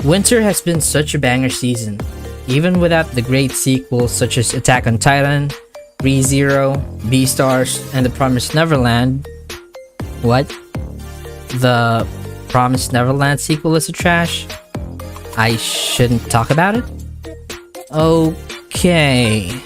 Winter has been such a banger season, even without the great sequels such as Attack on Titan, Re:Zero, Beastars, and The Promised Neverland. What? The Promised Neverland sequel is a trash? I shouldn't talk about it? Okay.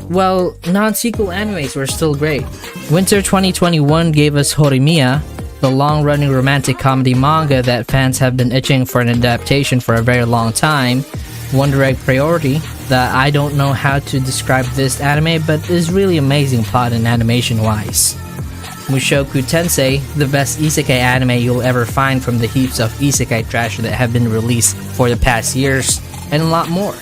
Well, non-sequel animes were still great. Winter 2021 gave us Horimiya, the long-running romantic comedy manga that fans have been itching for an adaptation for a very long time. Wonder Egg Priority, that I don't know how to describe this anime but is really amazing plot and animation-wise. Mushoku Tensei, the best isekai anime you'll ever find from the heaps of isekai trash that have been released for the past years, and a lot more.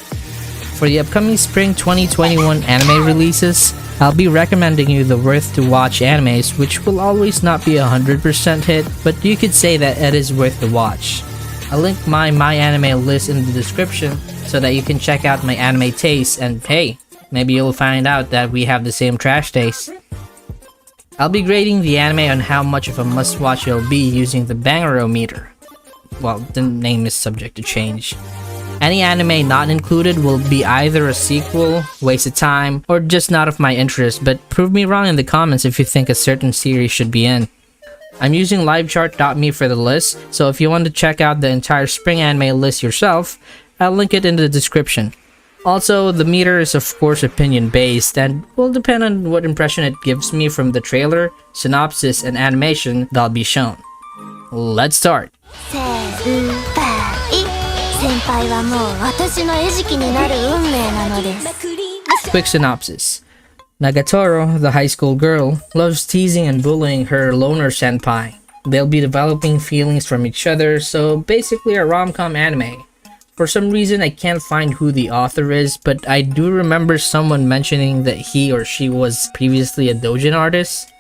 For the upcoming spring 2021 anime releases, I'll be recommending you the worth to watch animes, which will always not be a 100% hit, but you could say that it is worth the watch. I'll link my anime list in the description so that you can check out my anime taste, and hey, maybe you'll find out that we have the same trash taste. I'll be grading the anime on how much of a must-watch it'll be using the Bangerometer. Well, the name is subject to change. Any anime not included will be either a sequel, waste of time, or just not of my interest, but prove me wrong in the comments if you think a certain series should be in. I'm using livechart.me for the list, so if you want to check out the entire spring anime list yourself, I'll link it in the description. Also, the meter is of course opinion based and will depend on what impression it gives me from the trailer, synopsis, and animation that'll be shown. Let's start! Quick synopsis. Nagatoro, the high school girl, loves teasing and bullying her loner senpai. They'll be developing feelings from each other, so basically a rom-com anime. For some reason I can't find who the author is, but I do remember someone mentioning that he or she was previously a doujin artist.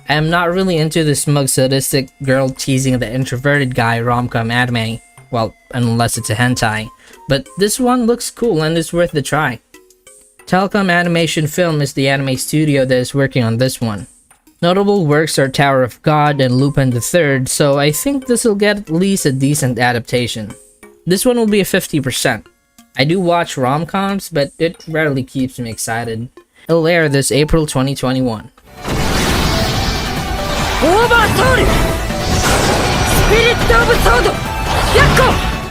I am not really into the smug sadistic girl teasing the introverted guy rom-com anime. Well, unless it's a hentai. But this one looks cool and is worth the try. Telecom Animation Film is the anime studio that is working on this one. Notable works are Tower of God and Lupin III, so I think this will get at least a decent adaptation. This one will be a 50%. I do watch rom-coms, but it rarely keeps me excited. It'll air this April 2021.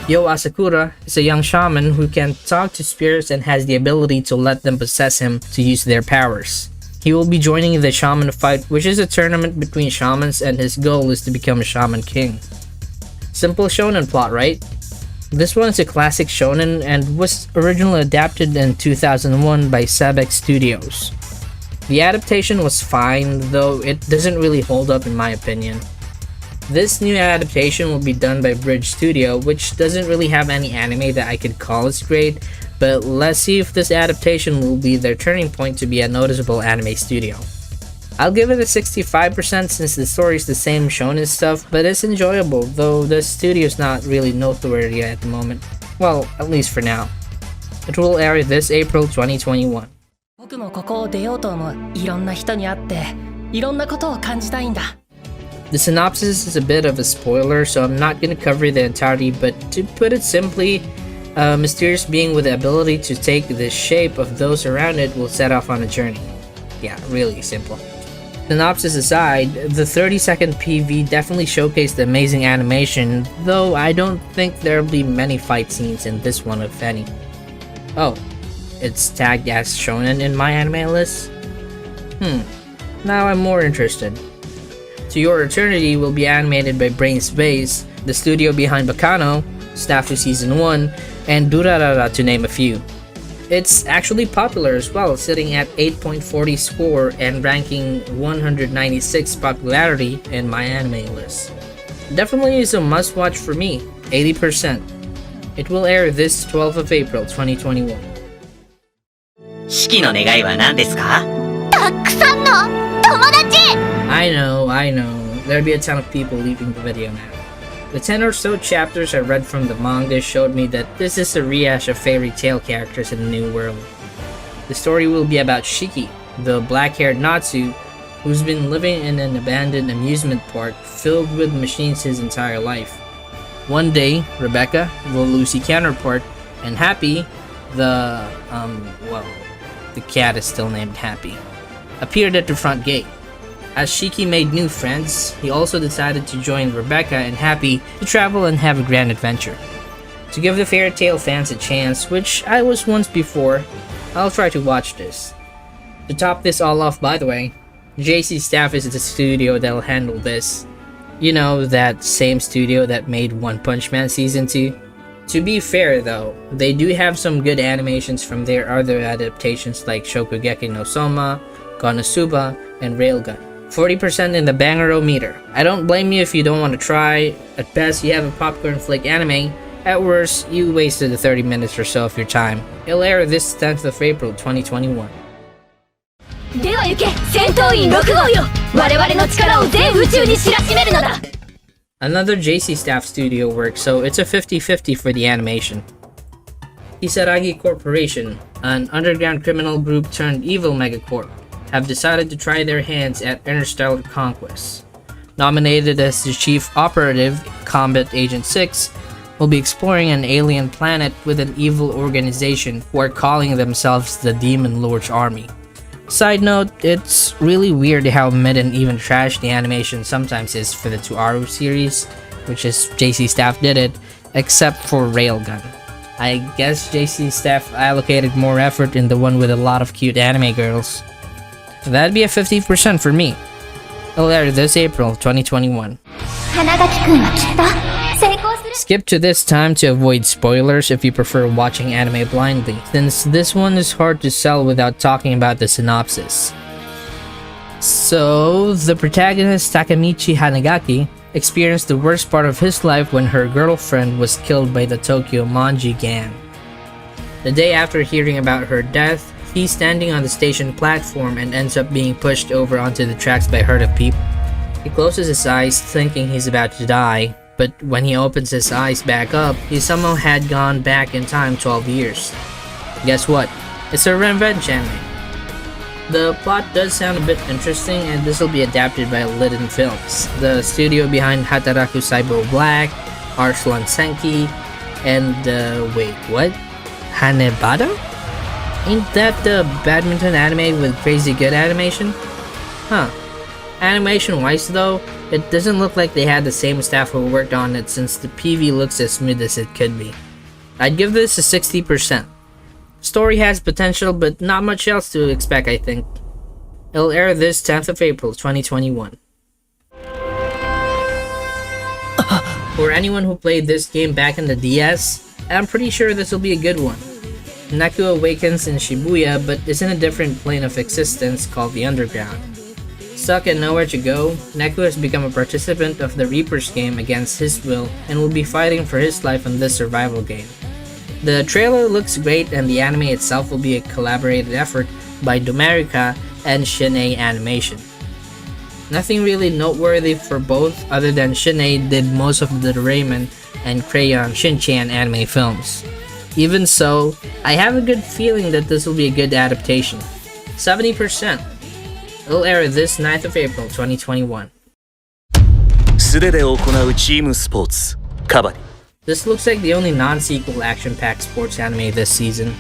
Yo Asakura is a young shaman who can talk to spirits and has the ability to let them possess him to use their powers. He will be joining the Shaman Fight, which is a tournament between shamans, and his goal is to become a Shaman King. Simple shonen plot, right? This one is a classic shonen and was originally adapted in 2001 by Sabec Studios. The adaptation was fine, though it doesn't really hold up in my opinion. This new adaptation will be done by Bridge Studio, which doesn't really have any anime that I could call as great, but let's see if this adaptation will be their turning point to be a noticeable anime studio. I'll give it a 65% since the story is the same shonen stuff, but it's enjoyable, though the studio's not really noteworthy at the moment. Well, at least for now. It will air this April 2021. The synopsis is a bit of a spoiler, so I'm not going to cover the entirety, but to put it simply, a mysterious being with the ability to take the shape of those around it will set off on a journey. Yeah, really simple. Synopsis aside, the 30-second PV definitely showcased the amazing animation, though I don't think there'll be many fight scenes in this one if any. Oh, it's tagged as shonen in my anime list? Now I'm more interested. To Your Eternity will be animated by Brain Space, the studio behind Bakano, Snafu Season 1, and Durarara to name a few. It's actually popular as well, sitting at 8.40 score and ranking 196 popularity in my anime list. Definitely is a must-watch for me, 80%. It will air this 12th of April 2021. 式の願いは何ですか? たくさんの友達! I know, there'll be a ton of people leaving the video now. The 10 or so chapters I read from the manga showed me that this is a rehash of fairy tale characters in the new world. The story will be about Shiki, the black-haired Natsu, who's been living in an abandoned amusement park filled with machines his entire life. One day, Rebecca, the Lucy counterpart, and Happy, the cat is still named Happy, appeared at the front gate. As Shiki made new friends, he also decided to join Rebecca and Happy to travel and have a grand adventure. To give the fairy tale fans a chance, which I was once before, I'll try to watch this. To top this all off, by the way, JC Staff is the studio that'll handle this. You know, that same studio that made One Punch Man Season 2? To be fair though, they do have some good animations from their other adaptations like Shokugeki no Soma, Konosuba, and Railgun. 40% in the Bangero-meter. I don't blame you if you don't want to try. At best, you have a popcorn flick anime. At worst, you wasted the 30 minutes or so of your time. It'll air this 10th of April 2021. では行け、戦闘員6号よ。我々の力を全宇宙に知らしめるのだ。 Another JC Staff studio work, so it's a 50-50 for the animation. Kisaragi Corporation, an underground criminal group turned evil megacorp, have decided to try their hands at interstellar conquest. Nominated as the chief operative, Combat Agent 6 will be exploring an alien planet with an evil organization who are calling themselves the Demon Lord's Army. Side note, it's really weird how mid and even trash the animation sometimes is for the Tuaru series, which is JC Staff did it, except for Railgun. I guess JC Staff allocated more effort in the one with a lot of cute anime girls. That'd be a 50% for me. It'll air this April 2021. Skip to this time to avoid spoilers if you prefer watching anime blindly, since this one is hard to sell without talking about the synopsis. So, the protagonist Takemichi Hanagaki experienced the worst part of his life when her girlfriend was killed by the Tokyo Manji gang. The day after hearing about her death, he's standing on the station platform and ends up being pushed over onto the tracks by a herd of people. He closes his eyes thinking he's about to die, but when he opens his eyes back up, he somehow had gone back in time 12 years. Guess what? It's a revenge anime. The plot does sound a bit interesting, and this will be adapted by Liden Films, the studio behind Hataraku Saibo Black, Arslan Senki, and wait, what? Hanebada? Ain't that the badminton anime with crazy good animation? Huh. Animation-wise though, it doesn't look like they had the same staff who worked on it since the PV looks as smooth as it could be. I'd give this a 60%. Story has potential, but not much else to expect, I think. It'll air this 10th of April 2021. For anyone who played this game back in the DS, I'm pretty sure this will be a good one. Neku awakens in Shibuya, but is in a different plane of existence called the Underground. Stuck and nowhere to go, Neku has become a participant of the Reaper's game against his will and will be fighting for his life in this survival game. The trailer looks great, and the anime itself will be a collaborated effort by Domerica and Shinei Animation. Nothing really noteworthy for both other than Shinei did most of the Doraemon and Crayon Shin-chan anime films. Even so, I have a good feeling that this will be a good adaptation. 70%. It'll air this 9th of April 2021. 素手で行うチームスポーツ、カバディ。 This looks like the only non-sequel action-packed sports anime this season.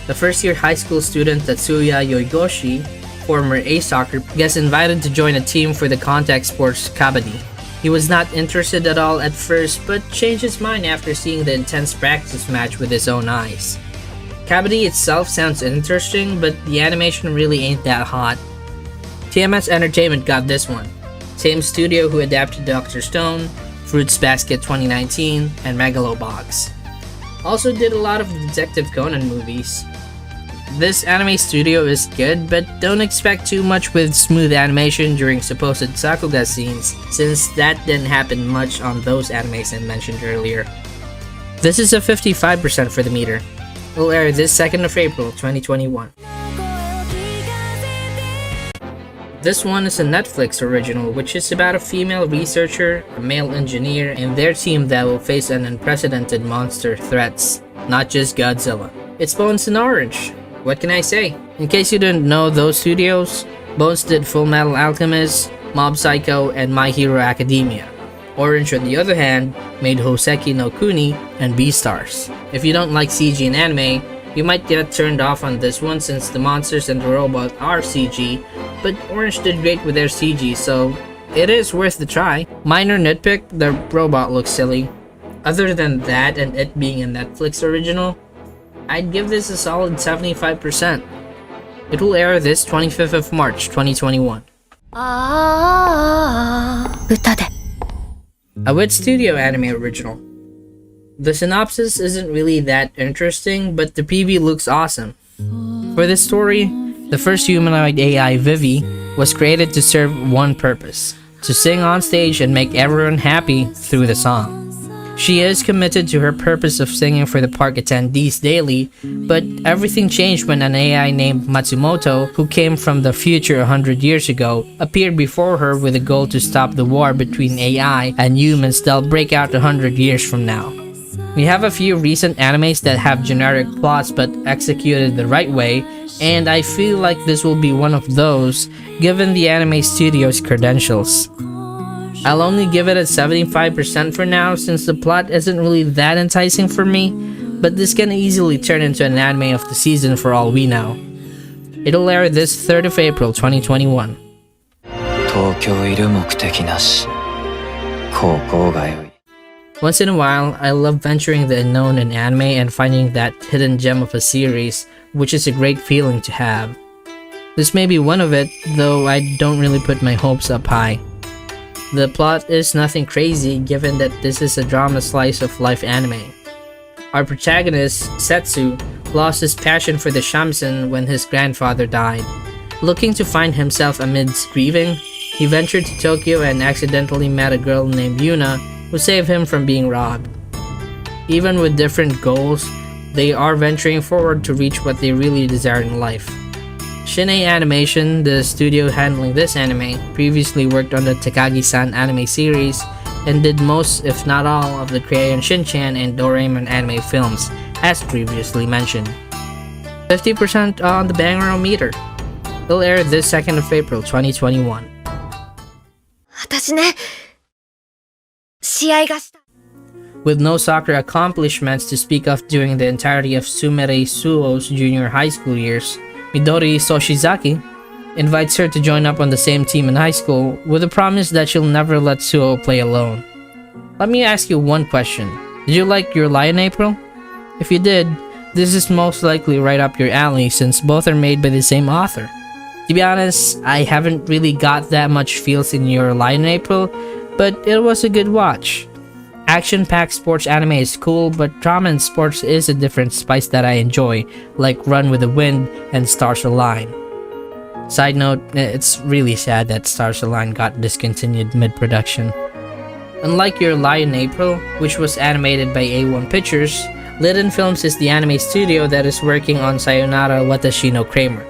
The first-year high school student Tatsuya Yoigoshi, former A-soccer, gets invited to join a team for the contact sports Kabaddi. He was not interested at all at first, but changed his mind after seeing the intense practice match with his own eyes. Kabaddi itself sounds interesting, but the animation really ain't that hot. TMS Entertainment got this one. Same studio who adapted Dr. Stone, Fruits Basket 2019, and Megalobox. Also did a lot of Detective Conan movies. This anime studio is good, but don't expect too much with smooth animation during supposed Sakuga scenes, since that didn't happen much on those animes I mentioned earlier. This is a 55% for the meter. It'll air this 2nd of April 2021. This one is a Netflix original, which is about a female researcher, a male engineer, and their team that will face an unprecedented monster threats, not just Godzilla. It's Bones in Orange. What can I say? In case you didn't know those studios, Bones did Full Metal Alchemist, Mob Psycho, and My Hero Academia. Orange, on the other hand, made Hoseki no Kuni and Beastars. If you don't like CG in anime, you might get turned off on this one since the monsters and the robot are CG, but Orange did great with their CG, so it is worth the try. Minor nitpick, the robot looks silly. Other than that and it being a Netflix original, I'd give this a solid 75%. It will air this 25th of March 2021. A Wit Studio anime original. The synopsis isn't really that interesting, but the PV looks awesome. For this story, the first humanoid AI, Vivy, was created to serve one purpose: to sing on stage and make everyone happy through the song. She is committed to her purpose of singing for the park attendees daily, but everything changed when an AI named Matsumoto, who came from the future 100 years ago, appeared before her with a goal to stop the war between AI and humans that'll break out 100 years from now. We have a few recent animes that have generic plots but executed the right way, and I feel like this will be one of those, given the anime studio's credentials. I'll only give it a 75% for now since the plot isn't really that enticing for me, but this can easily turn into an anime of the season for all we know. It'll air this 3rd of April 2021. Once in a while, I love venturing the unknown in anime and finding that hidden gem of a series, which is a great feeling to have. This may be one of it, though I don't really put my hopes up high. The plot is nothing crazy given that this is a drama slice of life anime. Our protagonist, Setsu, lost his passion for the shamisen when his grandfather died. Looking to find himself amidst grieving, he ventured to Tokyo and accidentally met a girl named Yuna who saved him from being robbed. Even with different goals, they are venturing forward to reach what they really desire in life. Shinei Animation, the studio handling this anime, previously worked on the Takagi-san anime series and did most, if not all, of the Crayon Shin-chan and Doraemon anime films, as previously mentioned. 50% on the banger-o-meter. It'll air this 2nd of April 2021. With no soccer accomplishments to speak of during the entirety of Sumire Suo's junior high school years, Midori Soshizaki invites her to join up on the same team in high school with a promise that she'll never let Suo play alone. Let me ask you one question. Did you like Your Lie in April? If you did, this is most likely right up your alley since both are made by the same author. To be honest, I haven't really got that much feels in Your Lie in April, but it was a good watch. Action-packed sports anime is cool, but drama and sports is a different spice that I enjoy, like Run with the Wind and Stars Align. Side note, it's really sad that Stars Align got discontinued mid-production. Unlike Your Lie in April, which was animated by A1 Pictures, Liden Films is the anime studio that is working on Sayonara Watashi no Cramer.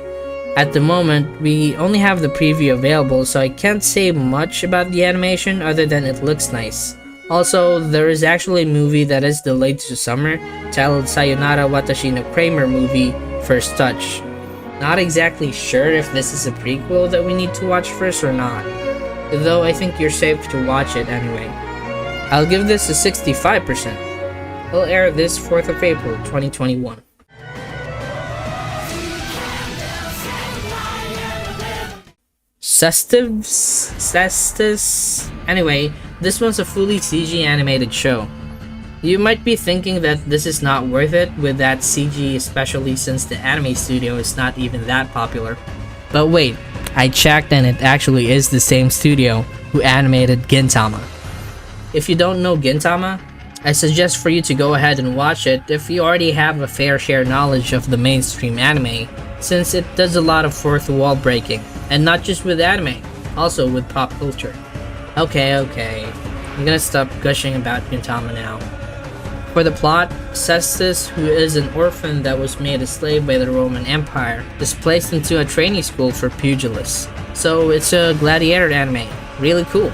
At the moment, we only have the preview available, so I can't say much about the animation other than it looks nice. Also, there is actually a movie that is delayed to summer, titled Sayonara Watashi no Cramer movie, First Touch. Not exactly sure if this is a prequel that we need to watch first or not, though I think you're safe to watch it anyway. I'll give this a 65%. It'll air this 4th of April 2021. Cestvs? Anyway, this one's a fully CG animated show. You might be thinking that this is not worth it with that CG, especially since the anime studio is not even that popular. But wait, I checked and it actually is the same studio who animated Gintama. If you don't know Gintama, I suggest for you to go ahead and watch it if you already have a fair share knowledge of the mainstream anime, since it does a lot of fourth wall breaking, and not just with anime, also with pop culture. Okay, I'm gonna stop gushing about Gintama now. For the plot, Cestvs, who is an orphan that was made a slave by the Roman Empire, is placed into a training school for pugilists. So it's a gladiator anime. Really cool.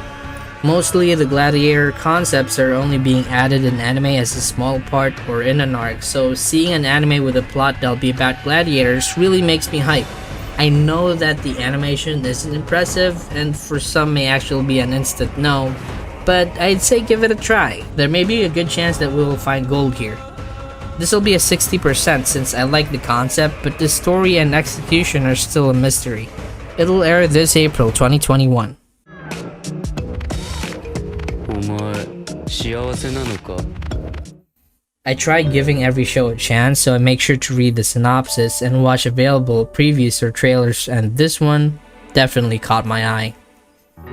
Mostly the gladiator concepts are only being added in anime as a small part or in an arc, so seeing an anime with a plot that'll be about gladiators really makes me hype. I know that the animation isn't impressive and for some may actually be an instant no, but I'd say give it a try. There may be a good chance that we will find gold here. This will be a 60% since I like the concept, but the story and execution are still a mystery. It'll air this April 2021. お前幸せなのか I try giving every show a chance, so I make sure to read the synopsis and watch available previews or trailers, and this one definitely caught my eye.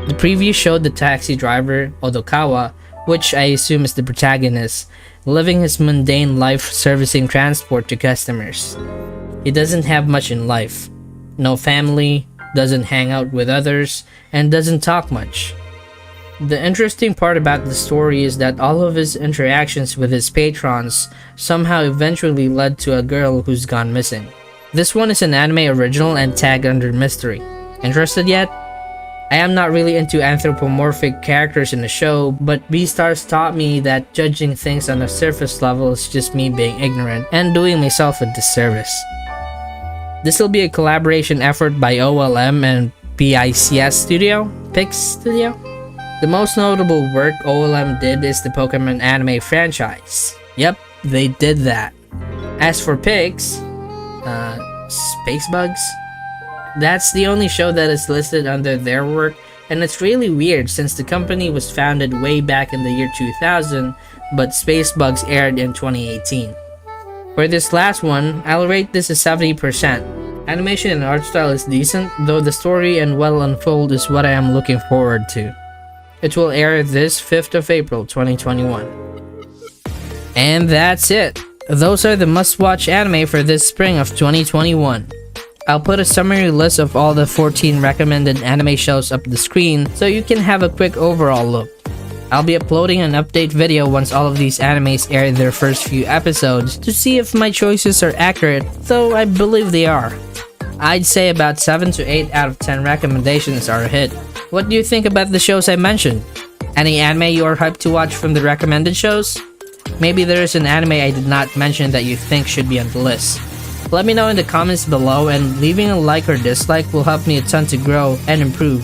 The preview showed the taxi driver, Odokawa, which I assume is the protagonist, living his mundane life servicing transport to customers. He doesn't have much in life. No family, doesn't hang out with others, and doesn't talk much. The interesting part about the story is that all of his interactions with his patrons somehow eventually led to a girl who's gone missing. This one is an anime original and tagged under mystery. Interested yet? I am not really into anthropomorphic characters in the show, but Beastars taught me that judging things on a surface level is just me being ignorant and doing myself a disservice. This will be a collaboration effort by OLM and PICS Studio? The most notable work OLM did is the Pokemon anime franchise. Yep, they did that. As for Pigs, Space Bugs? That's the only show that is listed under their work, and it's really weird since the company was founded way back in the year 2000, but Space Bugs aired in 2018. For this last one, I'll rate this a 70%. Animation and art style is decent, though the story and well unfold is what I am looking forward to. It will air this 5th of April 2021. And that's it. Those are the must-watch anime for this spring of 2021. I'll put a summary list of all the 14 recommended anime shows up the screen so you can have a quick overall look. I'll be uploading an update video once all of these animes air their first few episodes to see if my choices are accurate, though I believe they are. I'd say about 7 to 8 out of 10 recommendations are a hit. What do you think about the shows I mentioned? Any anime you are hyped to watch from the recommended shows? Maybe there is an anime I did not mention that you think should be on the list. Let me know in the comments below, and leaving a like or dislike will help me a ton to grow and improve.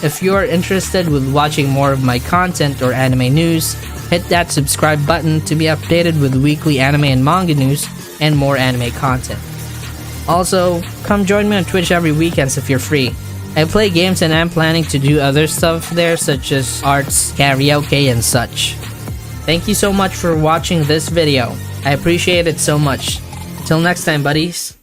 If you are interested with watching more of my content or anime news, hit that subscribe button to be updated with weekly anime and manga news and more anime content. Also, come join me on Twitch every weekends if you're free. I play games and I'm planning to do other stuff there such as arts, karaoke, and such. Thank you so much for watching this video. I appreciate it so much. Till next time, buddies.